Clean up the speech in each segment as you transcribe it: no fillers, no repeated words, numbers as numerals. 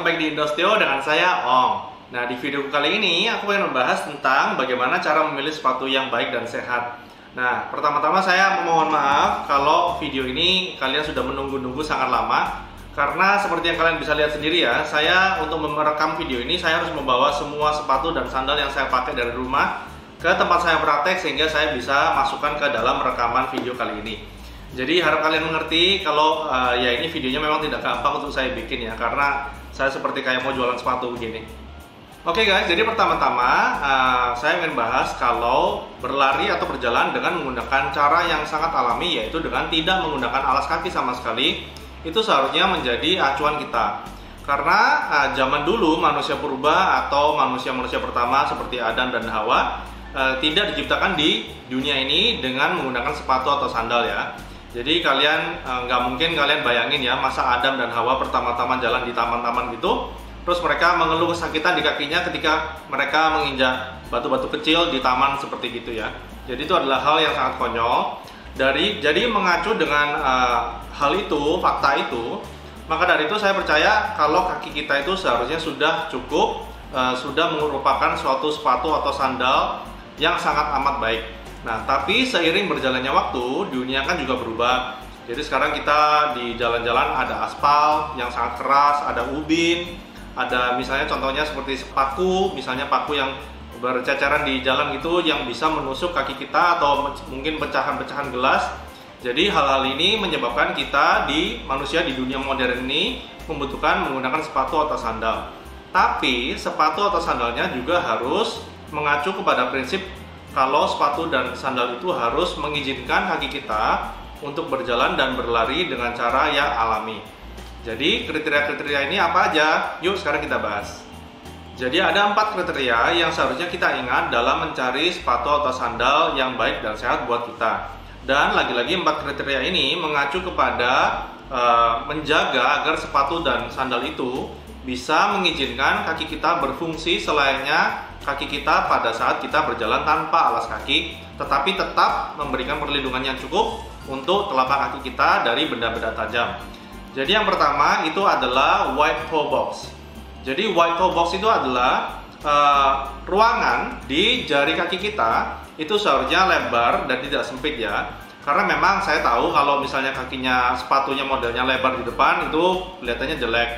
back di Indostio dengan saya Om. Nah, di video kali ini aku ingin membahas tentang bagaimana cara memilih sepatu yang baik dan sehat. Nah, pertama-tama saya mohon maaf kalau video ini kalian sudah menunggu-nunggu sangat lama. Karena seperti yang kalian bisa lihat sendiri ya, saya untuk merekam video ini saya harus membawa semua sepatu dan sandal yang saya pakai dari rumah ke tempat saya praktek sehingga saya bisa masukkan ke dalam rekaman video kali ini. Jadi harap kalian mengerti kalau ya ini videonya memang tidak gampang untuk saya bikin ya, karena saya seperti kayak mau jualan sepatu begini. Oke guys, jadi pertama-tama saya ingin bahas kalau berlari atau berjalan dengan menggunakan cara yang sangat alami, yaitu dengan tidak menggunakan alas kaki sama sekali. Itu seharusnya menjadi acuan kita. Karena zaman dulu manusia purba atau manusia-manusia pertama seperti Adam dan Hawa tidak diciptakan di dunia ini dengan menggunakan sepatu atau sandal ya. Jadi kalian nggak mungkin kalian bayangin ya, masa Adam dan Hawa pertama-tama jalan di taman-taman gitu, terus mereka mengeluh kesakitan di kakinya ketika mereka menginjak batu-batu kecil di taman seperti gitu ya. Jadi itu adalah hal yang sangat konyol. Jadi mengacu dengan hal itu, fakta itu, maka dari itu saya percaya kalau kaki kita itu seharusnya sudah cukup, sudah merupakan suatu sepatu atau sandal yang sangat amat baik. Nah, tapi seiring berjalannya waktu, dunia kan juga berubah. Jadi sekarang kita di jalan-jalan ada aspal yang sangat keras, ada ubin, ada misalnya contohnya seperti paku, misalnya paku yang berceceran di jalan gitu yang bisa menusuk kaki kita atau mungkin pecahan-pecahan gelas. Jadi hal-hal ini menyebabkan kita manusia di dunia modern ini membutuhkan menggunakan sepatu atau sandal. Tapi sepatu atau sandalnya juga harus mengacu kepada prinsip kalau sepatu dan sandal itu harus mengizinkan kaki kita untuk berjalan dan berlari dengan cara yang alami. Jadi kriteria-kriteria ini apa aja? Yuk sekarang kita bahas. Jadi ada 4 kriteria yang seharusnya kita ingat dalam mencari sepatu atau sandal yang baik dan sehat buat kita. Dan lagi-lagi 4 kriteria ini mengacu kepada menjaga agar sepatu dan sandal itu bisa mengizinkan kaki kita berfungsi selayaknya kaki kita pada saat kita berjalan tanpa alas kaki, tetapi tetap memberikan perlindungan yang cukup untuk telapak kaki kita dari benda-benda tajam. Jadi yang pertama itu adalah wide toe box. Jadi wide toe box itu adalah ruangan di jari kaki kita itu seharusnya lebar dan tidak sempit ya. Karena memang saya tahu kalau misalnya kakinya sepatunya modelnya lebar di depan itu kelihatannya jelek.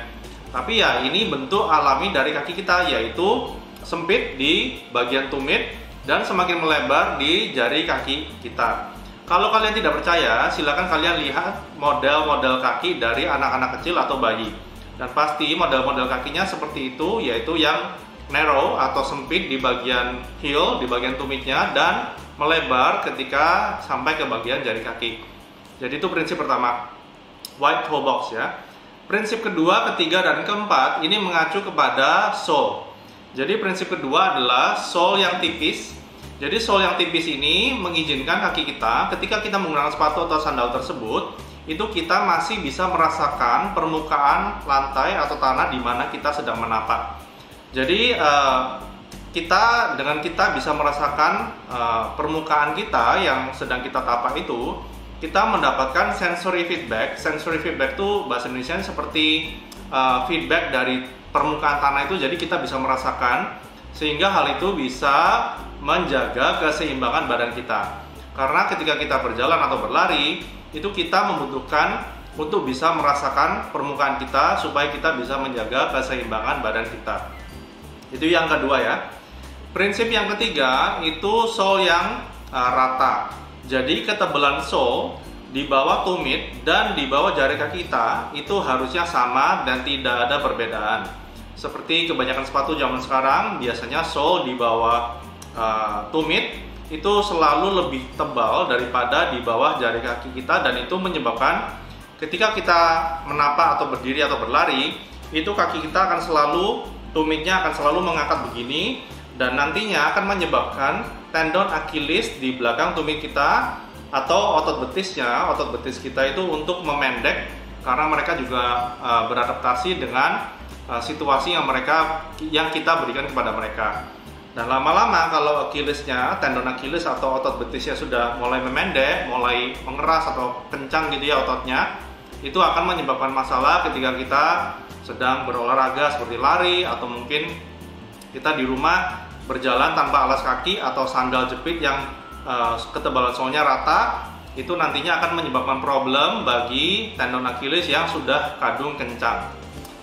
Tapi ya ini bentuk alami dari kaki kita, yaitu sempit di bagian tumit dan semakin melebar di jari kaki kita. Kalau kalian tidak percaya, silakan kalian lihat model-model kaki dari anak-anak kecil atau bayi. Dan pasti model-model kakinya seperti itu, yaitu yang narrow atau sempit di bagian heel, di bagian tumitnya, dan melebar ketika sampai ke bagian jari kaki. Jadi itu prinsip pertama, wide toe box ya. Prinsip kedua, ketiga, dan keempat ini mengacu kepada sole. Jadi prinsip kedua adalah sole yang tipis. Jadi sole yang tipis ini mengizinkan kaki kita ketika kita menggunakan sepatu atau sandal tersebut, itu kita masih bisa merasakan permukaan lantai atau tanah di mana kita sedang menapak. Jadi kita bisa merasakan permukaan kita yang sedang kita tapak itu, kita mendapatkan sensory feedback. Sensory feedback itu bahasa Indonesia seperti feedback dari permukaan tanah itu, jadi kita bisa merasakan sehingga hal itu bisa menjaga keseimbangan badan kita. Karena ketika kita berjalan atau berlari, itu kita membutuhkan untuk bisa merasakan permukaan kita supaya kita bisa menjaga keseimbangan badan kita. Itu yang kedua ya. Prinsip yang ketiga itu sole yang rata. Jadi ketebalan sole di bawah tumit dan di bawah jari kaki kita itu harusnya sama dan tidak ada perbedaan. Seperti kebanyakan sepatu zaman sekarang, biasanya sole di bawah tumit itu selalu lebih tebal daripada di bawah jari kaki kita, dan itu menyebabkan ketika kita menapak atau berdiri atau berlari, itu kaki kita akan selalu, tumitnya akan selalu mengangkat begini, dan nantinya akan menyebabkan tendon Achilles di belakang tumit kita atau otot betis kita itu untuk memendek, karena mereka juga beradaptasi dengan situasi yang kita berikan kepada mereka. Dan lama-lama kalau tendon Achilles atau otot betisnya sudah mulai memendek, mulai mengeras atau kencang gitu ya ototnya, itu akan menyebabkan masalah ketika kita sedang berolahraga seperti lari, atau mungkin kita di rumah berjalan tanpa alas kaki atau sandal jepit yang ketebalan solnya rata, itu nantinya akan menyebabkan problem bagi tendon Achilles yang sudah kadung kencang.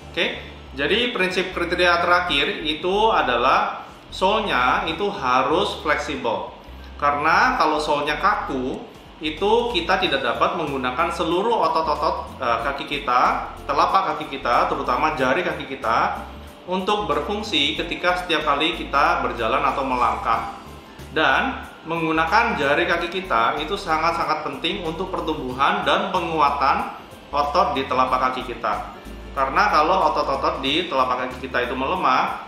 Oke, jadi prinsip kriteria terakhir itu adalah solnya itu harus fleksibel. Karena kalau solnya kaku, itu kita tidak dapat menggunakan seluruh otot-otot kaki kita, telapak kaki kita, terutama jari kaki kita, untuk berfungsi ketika setiap kali kita berjalan atau melangkah. Dan menggunakan jari kaki kita itu sangat-sangat penting untuk pertumbuhan dan penguatan otot di telapak kaki kita. Karena kalau otot-otot di telapak kaki kita itu melemah,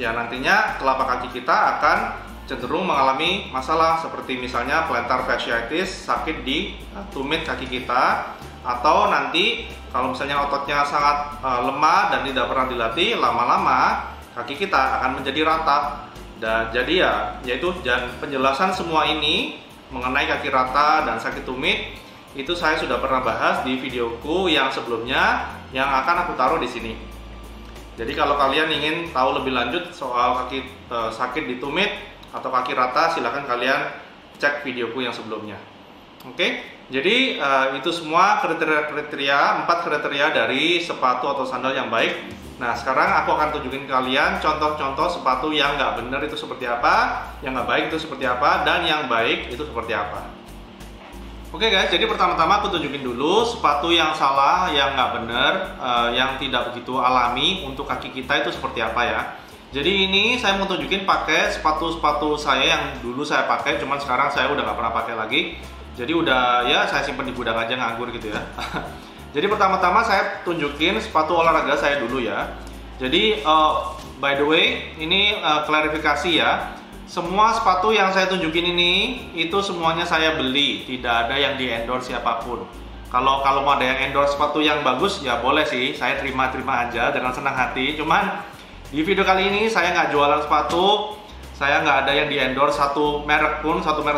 ya nantinya telapak kaki kita akan cenderung mengalami masalah seperti misalnya plantar fasciitis, sakit di tumit kaki kita, atau nanti kalau misalnya ototnya sangat lemah dan tidak pernah dilatih, lama-lama kaki kita akan menjadi rata. Dan jadi yaitu penjelasan semua ini mengenai kaki rata dan sakit tumit itu saya sudah pernah bahas di videoku yang sebelumnya yang akan aku taruh di sini. Jadi kalau kalian ingin tahu lebih lanjut soal kaki sakit di tumit atau kaki rata, silahkan kalian cek videoku yang sebelumnya. Oke, jadi itu semua kriteria 4 kriteria dari sepatu atau sandal yang baik. Nah, sekarang aku akan tunjukin kalian contoh-contoh sepatu yang nggak benar itu seperti apa, yang nggak baik itu seperti apa, dan yang baik itu seperti apa. Oke guys, jadi pertama-tama aku tunjukin dulu sepatu yang salah, yang nggak benar, yang tidak begitu alami untuk kaki kita itu seperti apa ya. Jadi ini saya mau tunjukin pakai sepatu-sepatu saya yang dulu saya pakai, cuman sekarang saya udah nggak pernah pakai lagi. Jadi udah ya saya simpen di gudang aja nganggur gitu ya. Jadi pertama-tama saya tunjukin sepatu olahraga saya dulu ya. Jadi by the way ini klarifikasi ya. Semua sepatu yang saya tunjukin ini itu semuanya saya beli, tidak ada yang di endorse siapapun. Kalau mau ada yang endorse sepatu yang bagus ya boleh sih, saya terima aja dengan senang hati. Cuman di video kali ini saya nggak jualan sepatu, saya nggak ada yang di endorse satu merek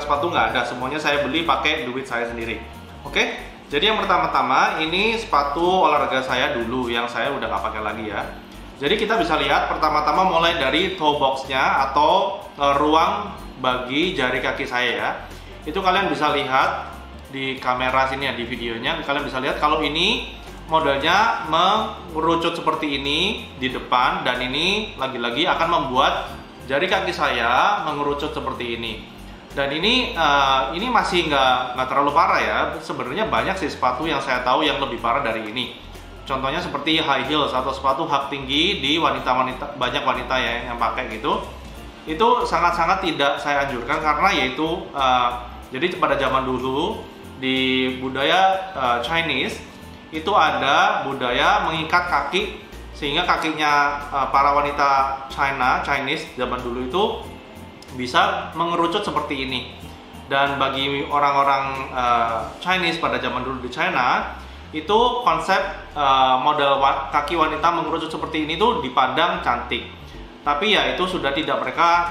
sepatu nggak ada, semuanya saya beli pakai duit saya sendiri. Oke, jadi yang pertama-tama ini sepatu olahraga saya dulu yang saya udah nggak pakai lagi ya. Jadi kita bisa lihat pertama-tama mulai dari toe box-nya atau ruang bagi jari kaki saya ya. Itu kalian bisa lihat di kamera sini ya, di videonya kalian bisa lihat kalau ini modelnya mengerucut seperti ini di depan, dan ini lagi-lagi akan membuat jari kaki saya mengerucut seperti ini. Dan ini masih nggak terlalu parah ya. Sebenarnya banyak sih sepatu yang saya tahu yang lebih parah dari ini. Contohnya seperti high heels atau sepatu hak tinggi di banyak wanita ya yang pakai gitu. Itu sangat-sangat tidak saya anjurkan karena yaitu jadi pada zaman dulu di budaya Chinese itu ada budaya mengikat kaki sehingga kakinya para wanita Chinese zaman dulu itu bisa mengerucut seperti ini. Dan bagi orang-orang Chinese pada zaman dulu di China itu konsep model kaki wanita mengerucut seperti ini tuh dipandang cantik. Tapi ya itu sudah tidak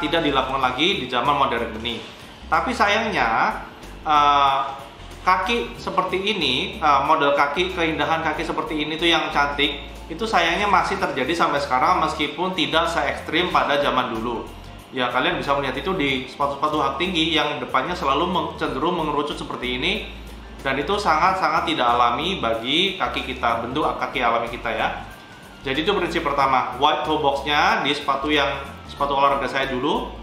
dilakukan lagi di zaman modern ini. Tapi sayangnya kaki seperti ini, model kaki, keindahan kaki seperti ini tuh yang cantik, itu sayangnya masih terjadi sampai sekarang meskipun tidak se-ekstrim pada zaman dulu. Ya kalian bisa melihat itu di sepatu-sepatu hak tinggi yang depannya selalu cenderung mengerucut seperti ini, dan itu sangat-sangat tidak alami bagi kaki kita, bentuk kaki alami kita ya. Jadi itu prinsip pertama, white toe box-nya di sepatu olahraga saya dulu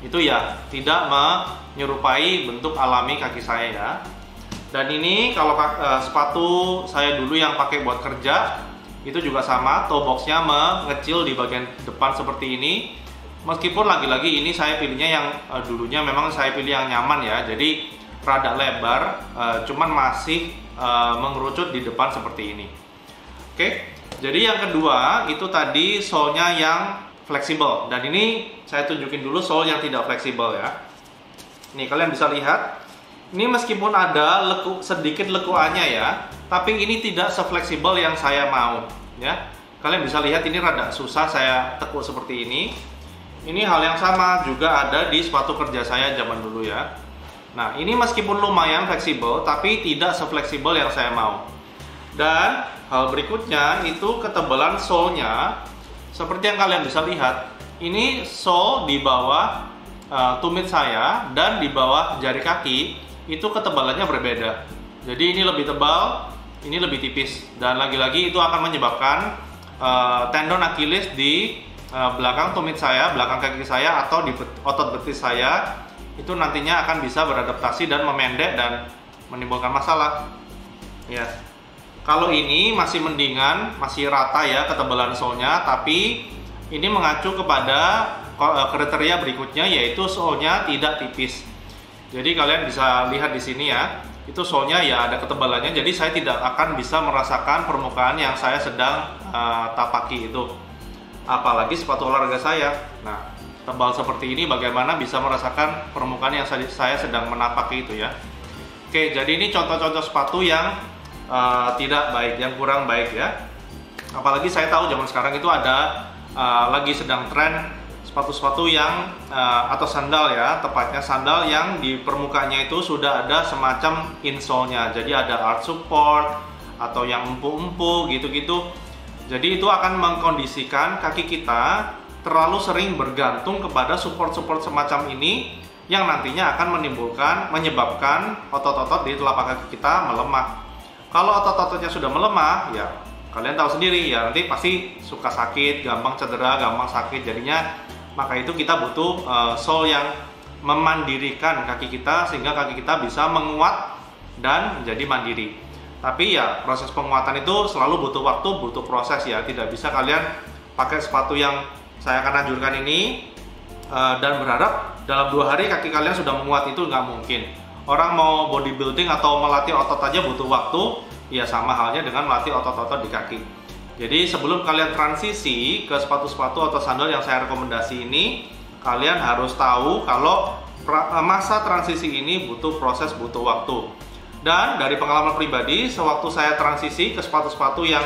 itu ya tidak menyerupai bentuk alami kaki saya ya. Dan ini kalau sepatu saya dulu yang pakai buat kerja itu juga sama, toe box-nya mengecil di bagian depan seperti ini. Meskipun lagi-lagi ini saya pilihnya yang dulunya memang saya pilih yang nyaman ya, jadi rada lebar, cuman masih mengerucut di depan seperti ini. Oke, jadi yang kedua itu tadi solnya yang fleksibel, dan ini saya tunjukin dulu sol yang tidak fleksibel ya. Nih kalian bisa lihat. Ini meskipun ada sedikit lekuannya ya, tapi ini tidak sefleksibel yang saya mau ya. Kalian bisa lihat ini rada susah saya tekuk seperti ini. Ini hal yang sama juga ada di sepatu kerja saya zaman dulu ya. Nah ini meskipun lumayan fleksibel, tapi tidak sefleksibel yang saya mau. Dan hal berikutnya itu ketebalan sole-nya. Seperti yang kalian bisa lihat, ini sole di bawah tumit saya dan di bawah jari kaki itu ketebalannya berbeda. Jadi ini lebih tebal, ini lebih tipis, dan lagi-lagi itu akan menyebabkan tendon Achilles di belakang tumit saya, belakang kaki saya, atau di otot betis saya itu nantinya akan bisa beradaptasi dan memendek dan menimbulkan masalah. Ya, kalau ini masih mendingan, masih rata ya ketebalan sole-nya, tapi ini mengacu kepada kriteria berikutnya, yaitu sole-nya tidak tipis. Jadi kalian bisa lihat di sini ya, itu sole-nya ya ada ketebalannya, jadi saya tidak akan bisa merasakan permukaan yang saya sedang tapaki itu. Apalagi sepatu olahraga saya. Nah, tebal seperti ini bagaimana bisa merasakan permukaan yang saya sedang menapaki itu ya. Oke, jadi ini contoh-contoh sepatu yang tidak baik, yang kurang baik ya. Apalagi saya tahu zaman sekarang itu ada lagi sedang tren sepatu-sepatu yang atau sandal ya, tepatnya sandal yang di permukaannya itu sudah ada semacam insole-nya. Jadi ada arch support atau yang empuk-empuk gitu-gitu. Jadi itu akan mengkondisikan kaki kita terlalu sering bergantung kepada support-support semacam ini, yang nantinya akan menyebabkan otot-otot di telapak kaki kita melemah. Kalau otot-ototnya sudah melemah, ya kalian tahu sendiri ya, nanti pasti suka sakit, gampang cedera, gampang sakit. Jadinya maka itu kita butuh sole yang memandirikan kaki kita sehingga kaki kita bisa menguat dan menjadi mandiri. Tapi ya proses penguatan itu selalu butuh waktu, butuh proses ya. Tidak bisa kalian pakai sepatu yang saya akan anjurkan ini dan berharap dalam 2 hari kaki kalian sudah menguat, itu nggak mungkin. Orang mau bodybuilding atau melatih otot aja butuh waktu, ya sama halnya dengan melatih otot-otot di kaki. Jadi sebelum kalian transisi ke sepatu-sepatu atau sandal yang saya rekomendasi ini, kalian harus tahu kalau masa transisi ini butuh proses, butuh waktu. Dan dari pengalaman pribadi, sewaktu saya transisi ke sepatu-sepatu yang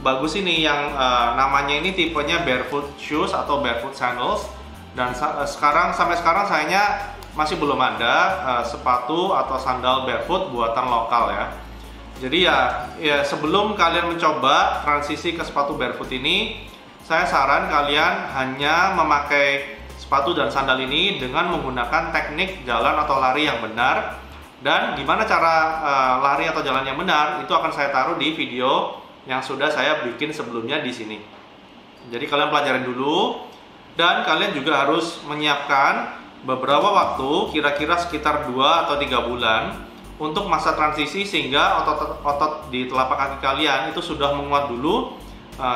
bagus ini, yang namanya ini tipenya barefoot shoes atau barefoot sandals, dan sampai sekarang sayangnya masih belum ada sepatu atau sandal barefoot buatan lokal ya. Jadi ya sebelum kalian mencoba transisi ke sepatu barefoot ini, saya saran kalian hanya memakai sepatu dan sandal ini dengan menggunakan teknik jalan atau lari yang benar. Dan gimana cara lari atau jalan yang benar, itu akan saya taruh di video yang sudah saya bikin sebelumnya di sini. Jadi kalian pelajarin dulu, dan kalian juga harus menyiapkan beberapa waktu, kira-kira sekitar 2 atau 3 bulan untuk masa transisi, sehingga otot di telapak kaki kalian itu sudah menguat dulu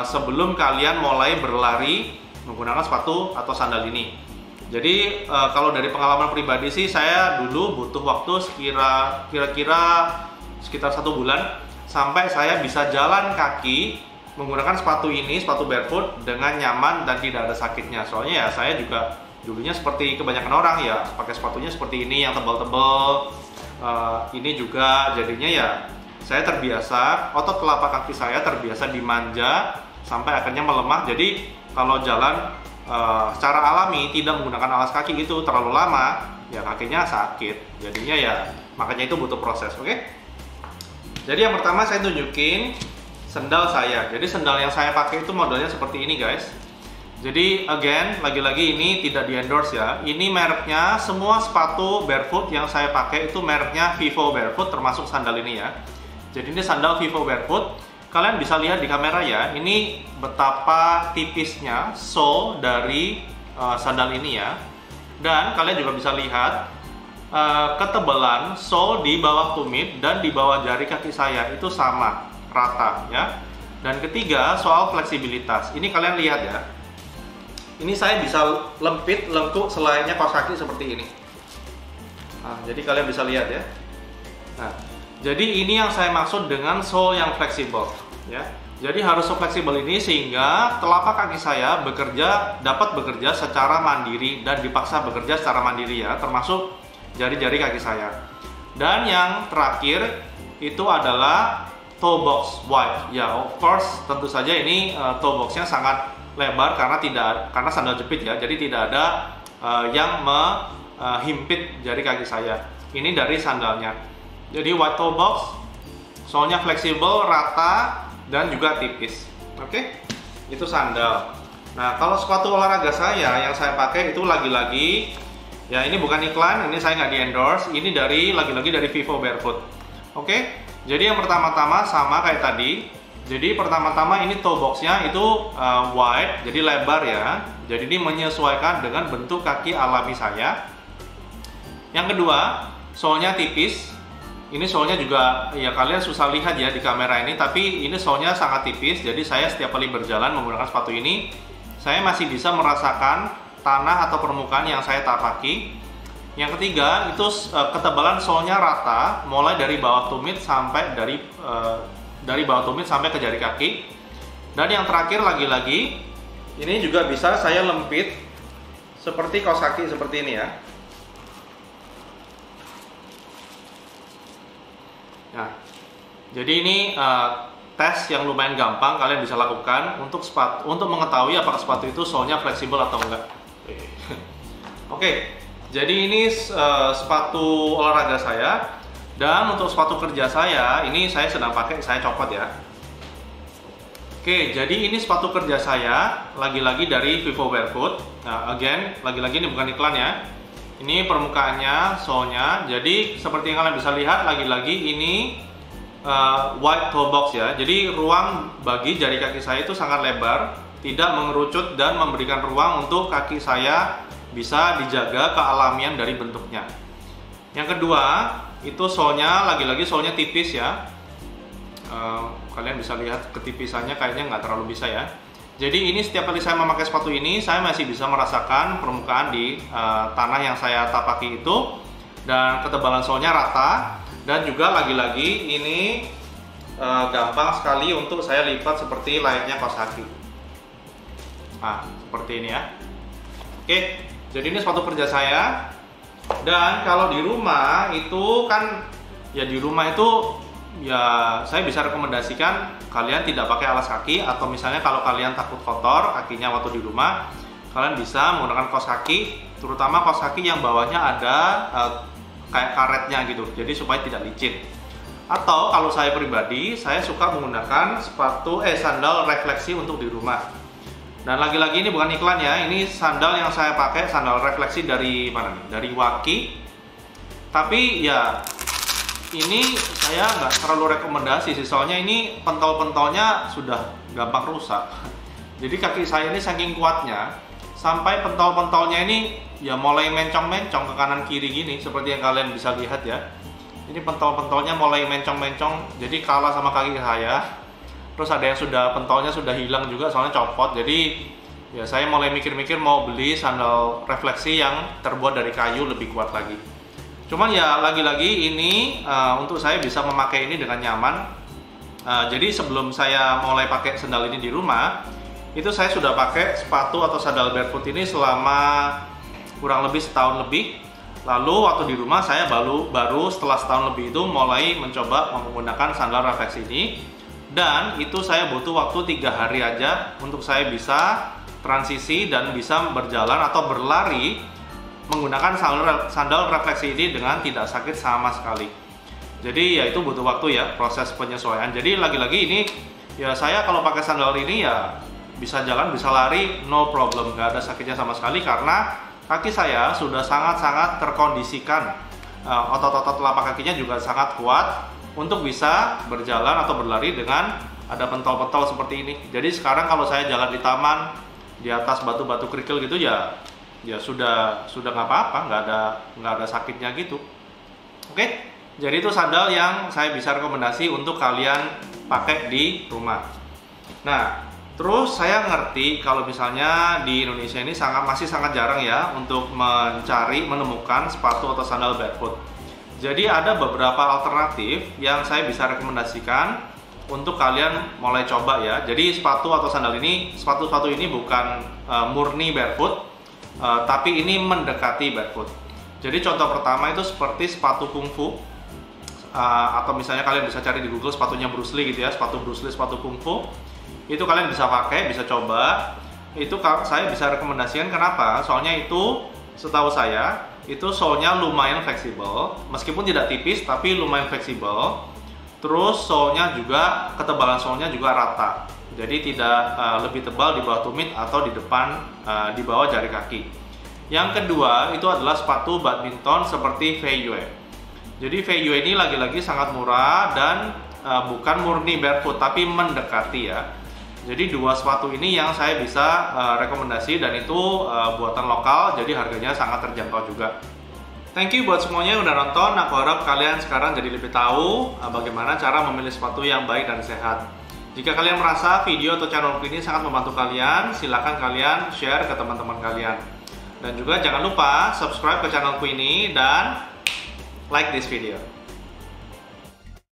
sebelum kalian mulai berlari menggunakan sepatu atau sandal ini. Jadi kalau dari pengalaman pribadi sih, saya dulu butuh waktu kira-kira sekitar 1 bulan sampai saya bisa jalan kaki menggunakan sepatu ini, sepatu barefoot dengan nyaman dan tidak ada sakitnya. Soalnya ya saya juga dulunya seperti kebanyakan orang ya, pakai sepatunya seperti ini yang tebal-tebal. Ini juga jadinya ya saya terbiasa, otot telapak kaki saya terbiasa dimanja sampai akhirnya melemah. Jadi kalau jalan secara alami tidak menggunakan alas kaki itu terlalu lama, ya kakinya sakit. Jadinya ya makanya itu butuh proses. Oke? Jadi yang pertama saya tunjukin sendal saya. Jadi sendal yang saya pakai itu modelnya seperti ini guys. Jadi again, lagi-lagi ini tidak di endorse ya. Ini mereknya, semua sepatu barefoot yang saya pakai itu mereknya Vivo Barefoot, termasuk sandal ini ya. Jadi ini sandal Vivo Barefoot. Kalian bisa lihat di kamera ya, ini betapa tipisnya sole dari sandal ini ya. Dan kalian juga bisa lihat ketebalan sole di bawah tumit dan di bawah jari kaki saya itu sama, rata ya. Dan ketiga, soal fleksibilitas. Ini kalian lihat ya. Ini saya bisa lempit, lengkuk selayaknya kaos kaki seperti ini. Nah, jadi kalian bisa lihat ya. Nah, jadi ini yang saya maksud dengan sole yang fleksibel ya. Jadi harus fleksibel ini sehingga telapak kaki saya dapat bekerja secara mandiri dan dipaksa bekerja secara mandiri ya, termasuk jari-jari kaki saya. Dan yang terakhir itu adalah toe box wide. Ya, of course tentu saja ini toe boxnya sangat lebar karena sandal jepit ya. Jadi tidak ada yang menghimpit jari kaki saya. Ini dari sandalnya. Jadi wide toe box, soalnya fleksibel, rata, dan juga tipis. Oke, itu sandal. Nah, kalau sepatu olahraga saya yang saya pakai itu lagi-lagi, ya ini bukan iklan, ini saya nggak di endorse, ini lagi-lagi dari Vivo Barefoot. Oke, jadi yang pertama-tama sama kayak tadi. Jadi pertama-tama ini toe boxnya itu wide, jadi lebar ya. Jadi ini menyesuaikan dengan bentuk kaki alami saya. Yang kedua, solnya tipis. Ini solnya juga, ya kalian susah lihat ya di kamera ini, tapi ini solnya sangat tipis. Jadi saya setiap kali berjalan menggunakan sepatu ini, saya masih bisa merasakan tanah atau permukaan yang saya tapaki. Yang ketiga, itu ketebalan solnya rata, mulai dari bawah tumit sampai dari bawah tumit sampai ke jari kaki. Dan yang terakhir lagi-lagi, ini juga bisa saya lempit seperti kaos kaki seperti ini ya. Nah, jadi ini tes yang lumayan gampang kalian bisa lakukan untuk mengetahui apakah sepatu itu solnya fleksibel atau enggak. Oke, jadi ini sepatu olahraga saya, dan untuk sepatu kerja saya ini saya sedang pakai, saya copot ya. Oke, jadi ini sepatu kerja saya lagi-lagi dari Vivo Barefoot. Nah, again, lagi-lagi ini bukan iklan ya. Ini permukaannya, solnya. Jadi seperti yang kalian bisa lihat, lagi-lagi ini wide toe box ya. Jadi ruang bagi jari kaki saya itu sangat lebar, tidak mengerucut dan memberikan ruang untuk kaki saya bisa dijaga kealamian dari bentuknya. Yang kedua, itu solnya, lagi-lagi solnya tipis ya. Kalian bisa lihat ketipisannya, kayaknya nggak terlalu bisa ya. Jadi ini setiap kali saya memakai sepatu ini, saya masih bisa merasakan permukaan di tanah yang saya tapaki itu, dan ketebalan solnya rata, dan juga lagi-lagi ini gampang sekali untuk saya lipat seperti layaknya kaos kaki. Nah, seperti ini ya. Oke, jadi ini sepatu kerja saya. Dan kalau di rumah itu kan, ya di rumah itu ya saya bisa rekomendasikan kalian tidak pakai alas kaki, atau misalnya kalau kalian takut kotor kakinya waktu di rumah, kalian bisa menggunakan kaos kaki, terutama kaos kaki yang bawahnya ada kayak karetnya gitu, jadi supaya tidak licin. Atau kalau saya pribadi, saya suka menggunakan sandal refleksi untuk di rumah. Dan lagi-lagi ini bukan iklan ya, ini sandal yang saya pakai, sandal refleksi dari mana nih? Dari Waki. Tapi ya ini saya nggak terlalu rekomendasi sih, soalnya ini pentol-pentolnya sudah gampang rusak. Jadi kaki saya ini saking kuatnya, sampai pentol-pentolnya ini ya mulai mencong-mencong ke kanan kiri gini, seperti yang kalian bisa lihat ya. Ini pentol-pentolnya mulai mencong-mencong, jadi kalah sama kaki saya. Terus ada yang pentolnya sudah hilang juga, soalnya copot. Jadi ya saya mulai mikir-mikir mau beli sandal refleksi yang terbuat dari kayu lebih kuat lagi. Cuman ya lagi-lagi ini untuk saya bisa memakai ini dengan nyaman. Jadi sebelum saya mulai pakai sandal ini di rumah, itu saya sudah pakai sepatu atau sandal barefoot ini selama kurang lebih setahun lebih. Lalu waktu di rumah saya baru setelah setahun lebih itu mulai mencoba menggunakan sandal refleksi ini. Dan itu saya butuh waktu 3 hari aja untuk saya bisa transisi dan bisa berjalan atau berlari menggunakan sandal refleksi ini dengan tidak sakit sama sekali. Jadi ya itu butuh waktu ya, proses penyesuaian. Jadi lagi-lagi ini ya saya kalau pakai sandal ini ya bisa jalan, bisa lari, no problem, nggak ada sakitnya sama sekali karena kaki saya sudah sangat-sangat terkondisikan. Otot-otot telapak kakinya juga sangat kuat untuk bisa berjalan atau berlari dengan ada pentol-pentol seperti ini. Jadi sekarang kalau saya jalan di taman di atas batu-batu kerikil gitu ya sudah nggak apa-apa, nggak ada sakitnya gitu. Oke, jadi itu sandal yang saya bisa rekomendasi untuk kalian pakai di rumah. Nah, terus saya ngerti kalau misalnya di Indonesia ini masih sangat jarang ya untuk menemukan sepatu atau sandal barefoot. Jadi ada beberapa alternatif yang saya bisa rekomendasikan untuk kalian mulai coba ya. Jadi sepatu ini bukan murni barefoot, tapi ini mendekati barefoot. Jadi contoh pertama itu seperti sepatu kungfu, atau misalnya kalian bisa cari di Google sepatunya Bruce Lee gitu ya, sepatu Bruce Lee, sepatu kungfu. Itu kalian bisa pakai, bisa coba. Itu saya bisa rekomendasikan, kenapa? Soalnya itu setahu saya itu solnya lumayan fleksibel, meskipun tidak tipis tapi lumayan fleksibel. Terus soulnya juga, ketebalan soulnya juga rata. Jadi tidak lebih tebal di bawah tumit atau di depan, di bawah jari kaki. Yang kedua itu adalah sepatu badminton seperti Feiyue. Jadi Feiyue ini lagi-lagi sangat murah dan bukan murni barefoot tapi mendekati ya. Jadi dua sepatu ini yang saya bisa rekomendasi dan itu buatan lokal, jadi harganya sangat terjangkau juga. Thank you buat semuanya yang udah nonton. Aku harap kalian sekarang jadi lebih tahu bagaimana cara memilih sepatu yang baik dan sehat. Jika kalian merasa video atau channelku ini sangat membantu kalian, silakan kalian share ke teman-teman kalian. Dan juga jangan lupa subscribe ke channelku ini dan like this video.